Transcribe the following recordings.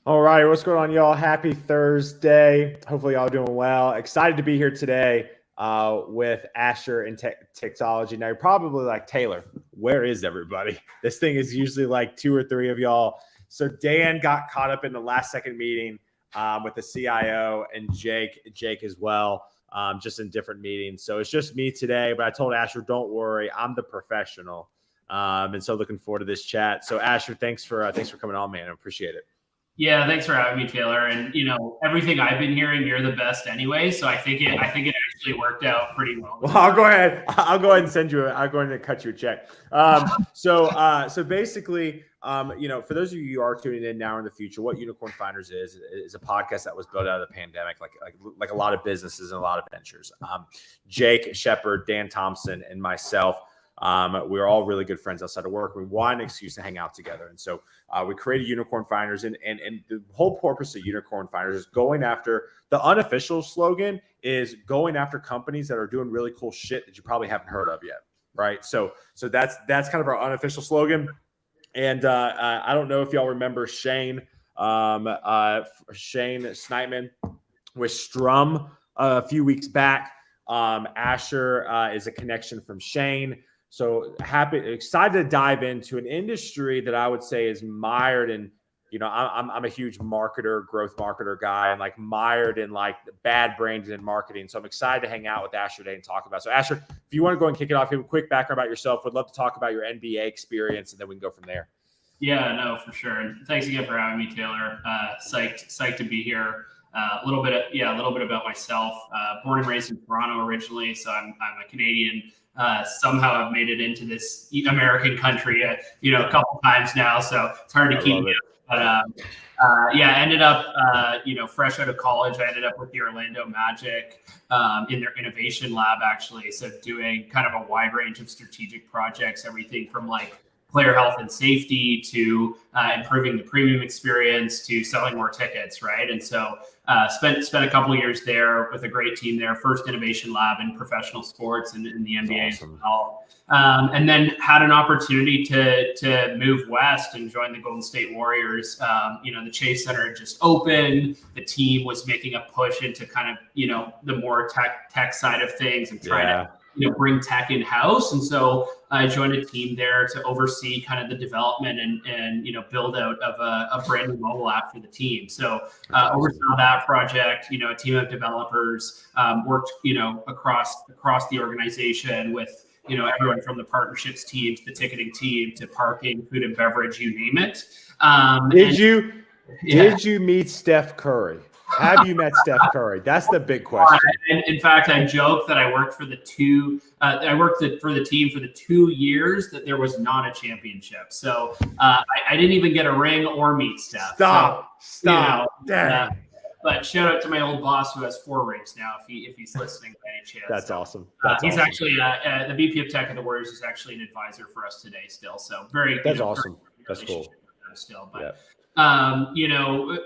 All right, what's going on, y'all? Happy Thursday. Hopefully, y'all doing well. Excited to be here today with Asher and Tixologi. Now, you're probably like, Taylor, where is everybody? This thing is usually like 2 or 3 of y'all. So Dan got caught up in the last second meeting with the CIO and Jake as well, just in different meetings. So it's just me today, but I told Asher, don't worry, I'm the professional. And so looking forward to this chat. So Asher, thanks for coming on, man. I appreciate it. Yeah, thanks for having me, Taylor. And everything I've been hearing, you're the best anyway. So I think it actually worked out pretty well. Well, I'll go ahead and send you. I'll go ahead and cut you a check. So basically, for those of you who are tuning in now or in the future, what Unicorn Finders is a podcast that was built out of the pandemic, like a lot of businesses and a lot of ventures. Jake Shepard, Dan Thompson, and myself. We're all really good friends outside of work. We want an excuse to hang out together. And so we created Unicorn Finders. And the whole purpose of Unicorn Finders is going after, the unofficial slogan is going after companies that are doing really cool shit that you probably haven't heard of yet. Right. So that's kind of our unofficial slogan. And I don't know if y'all remember Shane Snipeman with Strum a few weeks back. Asher is a connection from Shane. So excited to dive into an industry that I would say is mired in, I'm a huge growth marketer guy, and like mired in like bad branding and marketing. So I'm excited to hang out with Asher today and talk about. So Asher, if you want to go and kick it off, give a quick background about yourself. Would love to talk about your NBA experience, and then we can go from there. Yeah, no, for sure. And thanks again for having me, Taylor. Psyched to be here. A little bit about myself. Born and raised in Toronto originally, so I'm a Canadian. Somehow I've made it into this American country, a couple times now, so it's hard to keep me up. But ended up, fresh out of college, I ended up with the Orlando Magic in their innovation lab, actually. So doing kind of a wide range of strategic projects, everything from like player health and safety to improving the premium experience to selling more tickets, right? And so spent a couple of years there with a great team there, first innovation lab in professional sports and in the NBA as well. And then had an opportunity to move west and join the Golden State Warriors. The Chase Center had just opened. The team was making a push into kind of, the more tech side of things and trying to bring tech in-house. And so I joined a team there to oversee kind of the development and build out of a brand new mobile app for the team. So oversaw that project, a team of developers, worked, across the organization with, everyone from the partnerships teams, the ticketing team, to parking, food and beverage, you name it. Did you meet Steph Curry? Have you met Steph Curry? That's the big question. In fact, I joke that I worked for the team for the 2 years that there was not a championship. So I didn't even get a ring or meet Steph. Stop. But shout out to my old boss who has 4 rings now, if he's listening by any chance. That's awesome. He's actually the VP of Tech of the Warriors is actually an advisor for us today still. So that's awesome. That's cool. Still, but.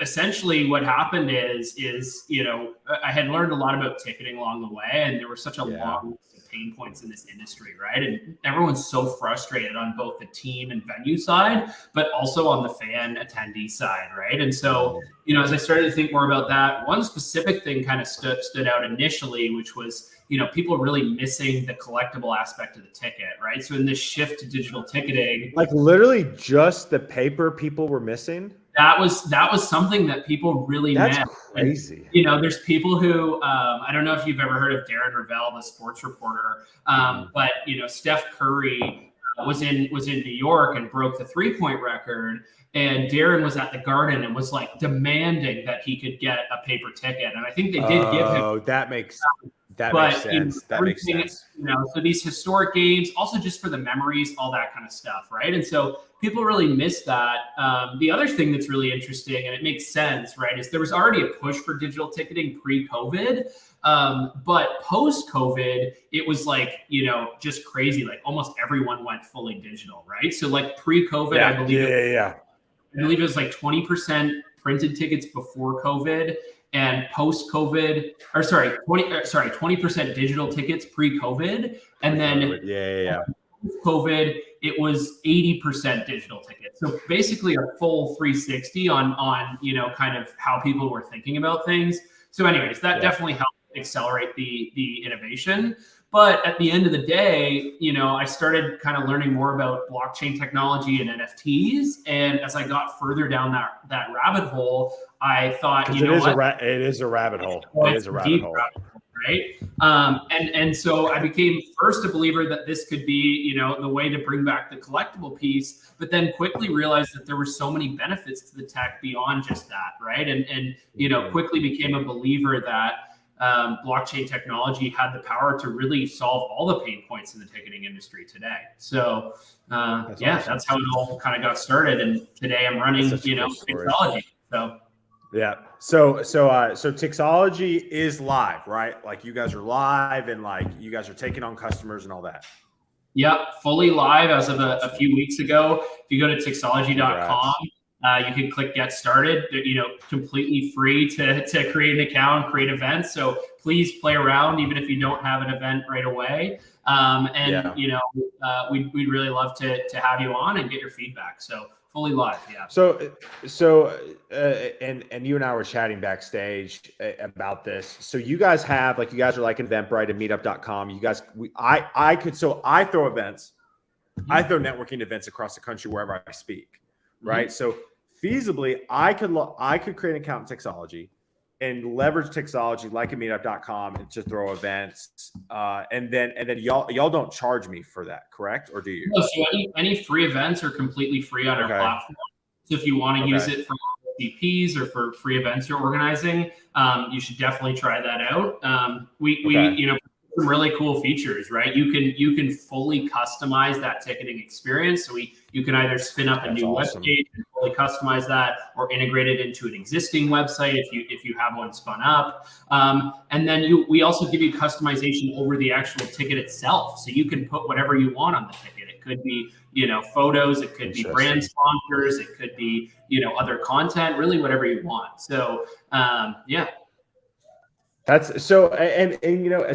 Essentially what happened is I had learned a lot about ticketing along the way, and there were such a long list of pain points in this industry, right? And everyone's so frustrated on both the team and venue side, but also on the fan attendee side, right? And so, as I started to think more about that, one specific thing kind of stood out initially, which was, people really missing the collectible aspect of the ticket, right? So in this shift to digital ticketing, like literally just the paper people were missing. That was something that people really That's meant. Crazy. And, there's people who I don't know if you've ever heard of Darren Ravel, the sports reporter, but Steph Curry was in New York and broke the 3-point record, and Darren was at the Garden and was like demanding that he could get a paper ticket, and I think they did give him. Oh, that makes sense. That makes sense. So these historic games, also just for the memories, all that kind of stuff, right? And so people really miss that. The other thing that's really interesting, and it makes sense, right, is there was already a push for digital ticketing pre-COVID, but post-COVID, it was like, just crazy. Like almost everyone went fully digital, right? So like pre-COVID, I believe it was like 20% printed tickets before COVID. And post-COVID, 20% digital tickets pre-COVID, and then post-COVID, it was 80% digital tickets. So basically a full 360 on kind of how people were thinking about things. So anyways, that definitely helped accelerate the innovation. But at the end of the day, I started kind of learning more about blockchain technology and NFTs. And as I got further down that rabbit hole, I thought, it is a rabbit hole. It is a rabbit hole. Right. And so I became first a believer that this could be, the way to bring back the collectible piece, but then quickly realized that there were so many benefits to the tech beyond just that. Right. And quickly became a believer that blockchain technology had the power to really solve all the pain points in the ticketing industry today. So that's how it all kind of got started. And today I'm running, Tixologi. So. Yeah. So Tixologi is live, right? Like you guys are live and like you guys are taking on customers and all that. Yep. Fully live as of a few weeks ago. If you go to Tixologi.com, you can click get started, completely free to create an account, create events. So please play around, even if you don't have an event right away. We'd really love to have you on and get your feedback. So fully live. Yeah. And you and I were chatting backstage about this. So you guys are like Eventbrite and meetup.com. You guys, I throw events, I throw networking events across the country wherever I speak. Right. So feasibly, I could create an account in Tixologi and leverage Tixologi like a meetup.com and to throw events. And then y'all don't charge me for that, correct? Or do you? No, so any free events are completely free on our platform. So if you want to use it for CPs or for free events you're organizing, you should definitely try that out. We some really cool features, right? You can fully customize that ticketing experience. So you can either spin up a new webpage and fully customize that, or integrate it into an existing website if you have one spun up. And then we also give you customization over the actual ticket itself. So you can put whatever you want on the ticket. It could be photos, it could be brand sponsors, it could be other content, really whatever you want. So That's so, and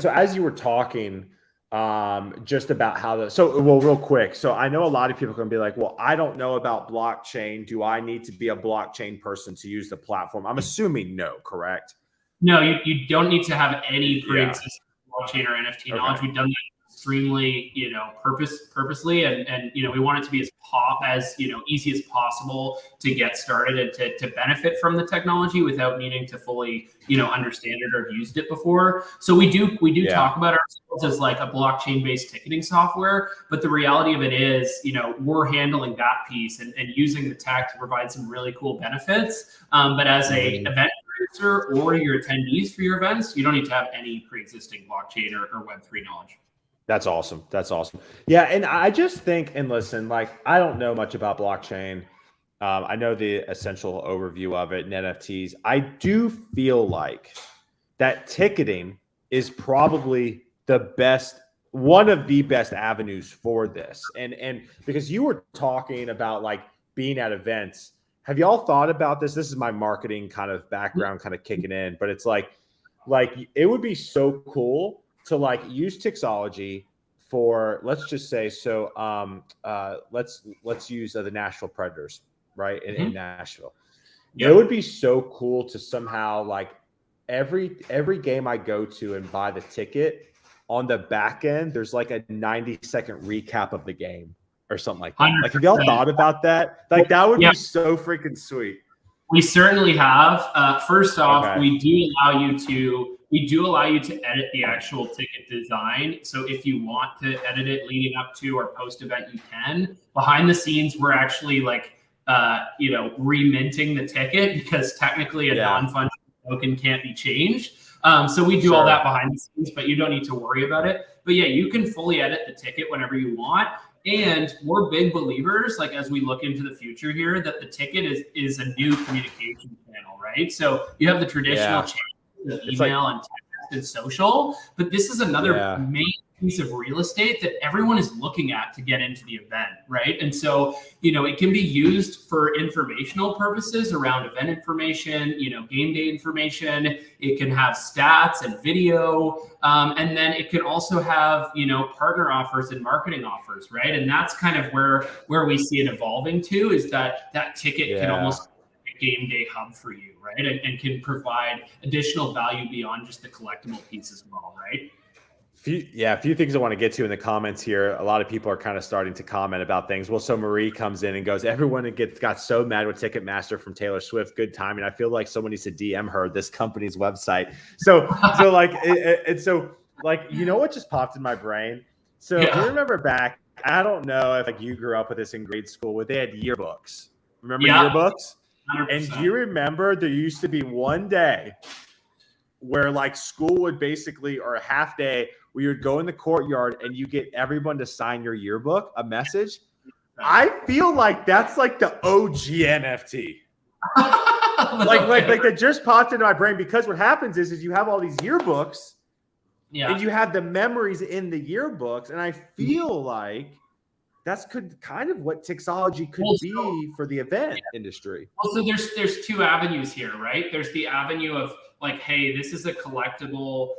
so as you were talking, just about how real quick. So I know a lot of people are going to be like, well, I don't know about blockchain. Do I need to be a blockchain person to use the platform? I'm assuming no, correct? No, you don't need to have any pre-existing blockchain or NFT knowledge. We've done that extremely, purposely, and we want it to be as easy as possible to get started and to benefit from the technology without needing to fully, understand it or have used it before. So we do talk about ourselves as like a blockchain-based ticketing software, but the reality of it is, we're handling that piece and using the tech to provide some really cool benefits. But as a event producer or your attendees for your events, you don't need to have any pre-existing blockchain or Web3 knowledge. That's awesome. That's awesome. Yeah. And I just think, and listen, like, I don't know much about blockchain. I know the essential overview of it and NFTs. I do feel like that ticketing is probably one of the best avenues for this. And because you were talking about like being at events, have y'all thought about this? This is my marketing kind of background kind of kicking in, but it's like it would be so cool to like use Tixologi for, let's just say, let's use the Nashville Predators, right? In Nashville. It would be so cool to somehow like every game I go to and buy the ticket, on the back end, there's like a 90-second recap of the game or something like that. 100%. Like, have y'all thought about that? Like, that would be so freaking sweet. We certainly have. First off, we do allow you to edit the actual ticket design. So if you want to edit it leading up to or post event, you can. Behind the scenes, we're actually like, reminting the ticket because technically a non-fungible token can't be changed. So we do all that behind the scenes, but you don't need to worry about it. But yeah, you can fully edit the ticket whenever you want. And we're big believers, like as we look into the future here, that the ticket is a new communication channel, right? So you have the traditional channels, email and text and social, but this is another main piece of real estate that everyone is looking at to get into the event, right? And so, it can be used for informational purposes around event information, game day information. It can have stats and video. And then it can also have, partner offers and marketing offers, right? And that's kind of where we see it evolving to, is that ticket can almost game day hub for you, right? And can provide additional value beyond just the collectible piece as well, right? A few things I want to get to in the comments here. A lot of people are kind of starting to comment about things. Well, so Marie comes in and goes, everyone got so mad with Ticketmaster from Taylor Swift. Good timing. I feel like someone needs to DM her this company's website. So what just popped in my brain? So you remember back, I don't know if you grew up with this in grade school, where they had yearbooks. Remember yearbooks? 100%. And do you remember there used to be one day where school would basically, or a half day, where you would go in the courtyard and you get everyone to sign your yearbook, a message? I feel like that's the OG NFT. That just popped into my brain, because what happens is you have all these yearbooks and you have the memories in the yearbooks. And I feel like that's kind of what Tixologi could be for the event industry. Well, so there's two avenues here, right? There's the avenue of hey, this is a collectible,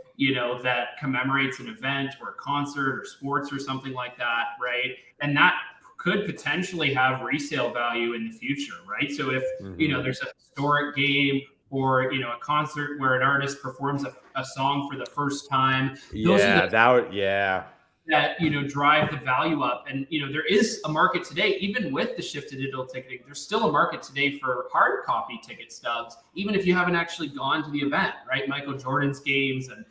that commemorates an event or a concert or sports or something like that, right? And that could potentially have resale value in the future, right? So if, there's a historic game or, a concert where an artist performs a song for the first time. That drive the value up. And there is a market today, even with the shift to digital ticketing. There's still a market today for hard copy ticket stubs, even if you haven't actually gone to the event, right? Michael Jordan's games and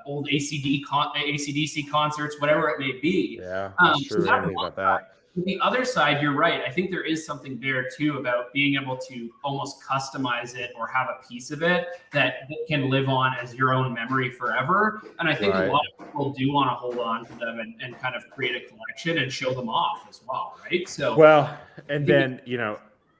old AC/DC concerts, whatever it may be. That's true. I think about that. The other side, you're right. I think there is something there too about being able to almost customize it or have a piece of it that can live on as your own memory forever. And I think a lot of people do want to hold on to them and kind of create a collection and show them off as well, right? So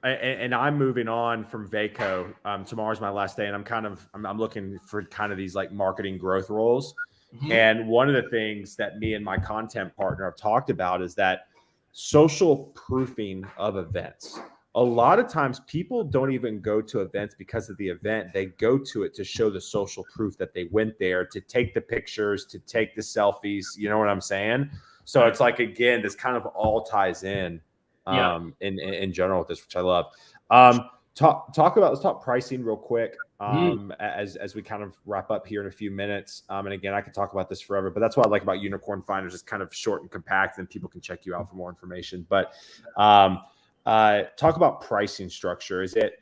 and I'm moving on from Vaco. Tomorrow's my last day, and I'm looking for kind of these marketing growth roles. Mm-hmm. And one of the things that me and my content partner have talked about is that social proofing of events. A lot of times people don't even go to events because of the event. They go to it to show the social proof that they went there, to take the pictures, to take the selfies. You know what I'm saying? So it's again, this kind of all ties in in general with this, which I love. Let's talk pricing real quick as we kind of wrap up here in a few minutes. And again, I could talk about this forever, but that's what I like about Unicorn Finders. It's kind of short and compact, and people can check you out for more information. But talk about pricing structure. Is it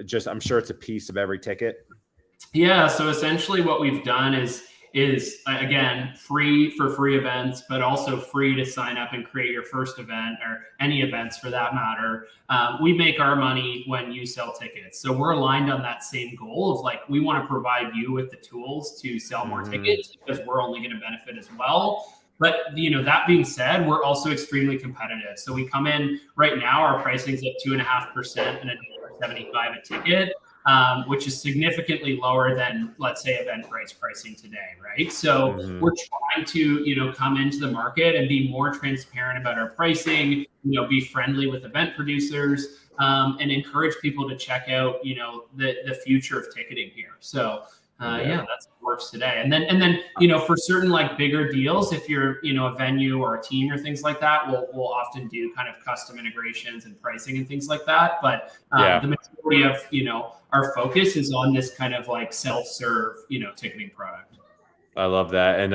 just, I'm sure it's a piece of every ticket? Yeah. So essentially what we've done is again, free for free events, but also free to sign up and create your first event, or any events for that matter. We make our money when you sell tickets. So we're aligned on that same goal of we want to provide you with the tools to sell more tickets, because we're only going to benefit as well. But that being said, we're also extremely competitive. So we come in right now, our pricing is at 2.5% and $1.75 a ticket. Which is significantly lower than, let's say, Eventbrite's pricing today, right? So we're trying to, come into the market and be more transparent about our pricing, be friendly with event producers, and encourage people to check out, the future of ticketing here. So that's what works today. And then, for certain bigger deals, if you're, a venue or a team or things like that, we'll often do kind of custom integrations and pricing and things like that. But the majority of, our focus is on this kind of self-serve, ticketing product. I love that. And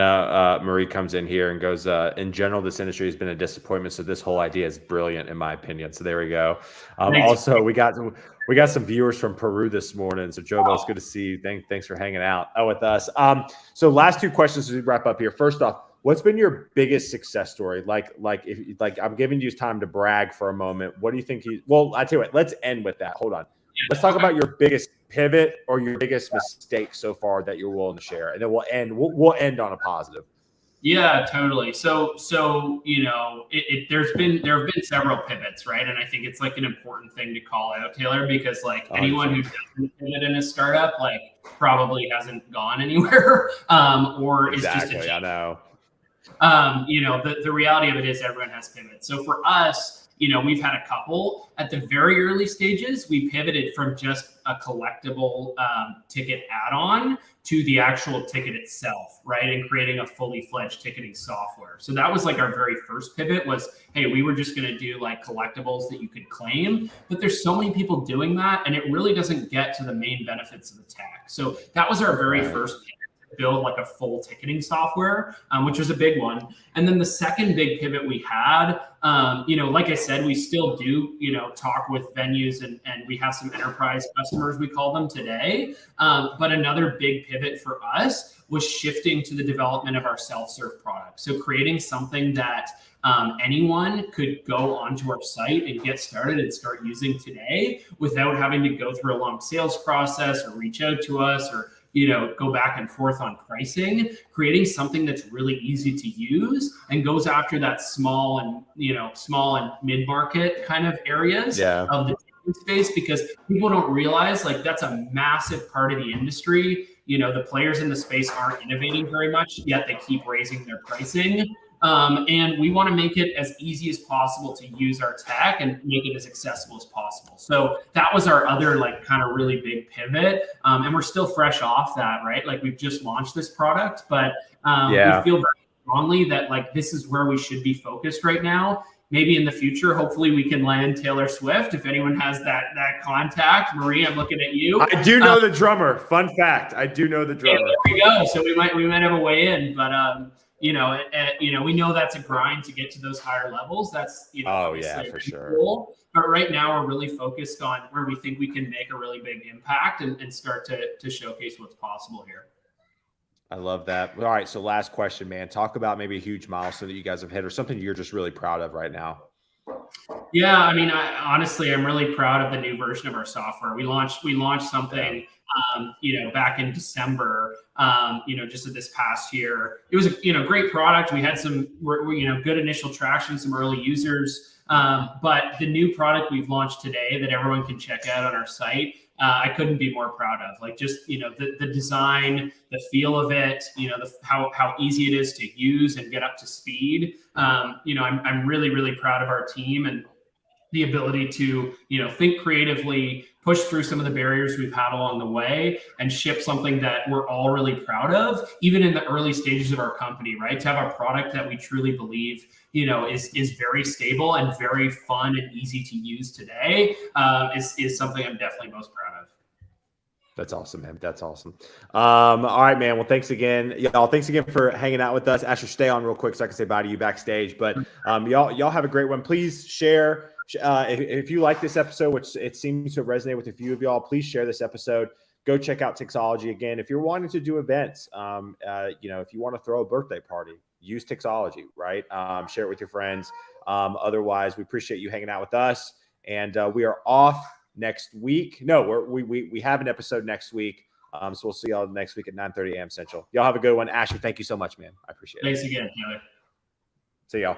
Marie comes in here and goes, in general, this industry has been a disappointment. So this whole idea is brilliant, in my opinion. So there we go. Also, we got some viewers from Peru this morning. So Jobo, it's good to see you. Thanks for hanging out with us. So last two questions as we wrap up here. First off, what's been your biggest success story? If I'm giving you time to brag for a moment. What do you think? I tell you what, let's end with that. Hold on. Let's talk about your biggest pivot or your biggest mistake so far that you're willing to share, and then we'll end on a positive. Yeah, totally. So there have been several pivots, right? And I think it's an important thing to call out, Taylor, because anyone who doesn't pivot in a startup probably hasn't gone anywhere, or is just I know. The reality of it is everyone has pivots. So for us, we've had a couple at the very early stages. We pivoted from just a collectible ticket add-on to the actual ticket itself, right? And creating a fully fledged ticketing software. So that was like our very first pivot was, hey, we were just going to do like collectibles that you could claim, but there's so many people doing that, and it really doesn't get to the main benefits of the tech. So that was our very first pivot. Build like a full ticketing software, which was a big one. And then the second big pivot we had, like I said, we still do, talk with venues and we have some enterprise customers, we call them today. But another big pivot for us was shifting to the development of our self-serve product. So creating something that anyone could go onto our site and get started and start using today without having to go through a long sales process or reach out to us or go back and forth on pricing, creating something that's really easy to use and goes after that small and mid-market kind of areas of the space, because people don't realize like that's a massive part of the industry. The players in the space aren't innovating very much, yet they keep raising their pricing. And we want to make it as easy as possible to use our tech and make it as accessible as possible. So that was our other like kind of really big pivot. And we're still fresh off that, right? Like we've just launched this product, but we feel very strongly that like this is where we should be focused right now. Maybe in the future, hopefully we can land Taylor Swift. If anyone has that contact, Marie, I'm looking at you. I do know the drummer. Fun fact, I do know the drummer. There we go. So we might have a way in, but we know that's a grind to get to those higher levels. That's for sure. Cool. But right now we're really focused on where we think we can make a really big impact and start to showcase what's possible here. I love that. All right. So last question, man, talk about maybe a huge milestone that you guys have hit or something you're just really proud of right now. Yeah. I mean, honestly, I'm really proud of the new version of our software. We launched something, back in December, just of this past year. It was a, great product. We had some, good initial traction, some early users. But the new product we've launched today that everyone can check out on our site, I couldn't be more proud of. Like just, the design, the feel of it, how easy it is to use and get up to speed. I'm really, really proud of our team and the ability to, think creatively, push through some of the barriers we've had along the way and ship something that we're all really proud of, even in the early stages of our company, right? To have a product that we truly believe, is very stable and very fun and easy to use today, is something I'm definitely most proud of. That's awesome, man. That's awesome. All right, man. Well, thanks again. Y'all, thanks again for hanging out with us. Asher, stay on real quick so I can say bye to you backstage. But y'all have a great one. Please share. If you like this episode, which it seems to resonate with a few of y'all, please share this episode. Go check out Tixologi again. If you're wanting to do events, if you want to throw a birthday party, use Tixologi, right? Share it with your friends. Otherwise, we appreciate you hanging out with us. And we are off next week. No, we have an episode next week. So we'll see y'all next week at 9:30 a.m. Central. Y'all have a good one. Asher, thank you so much, man. I appreciate it. Thanks again, Taylor. See y'all.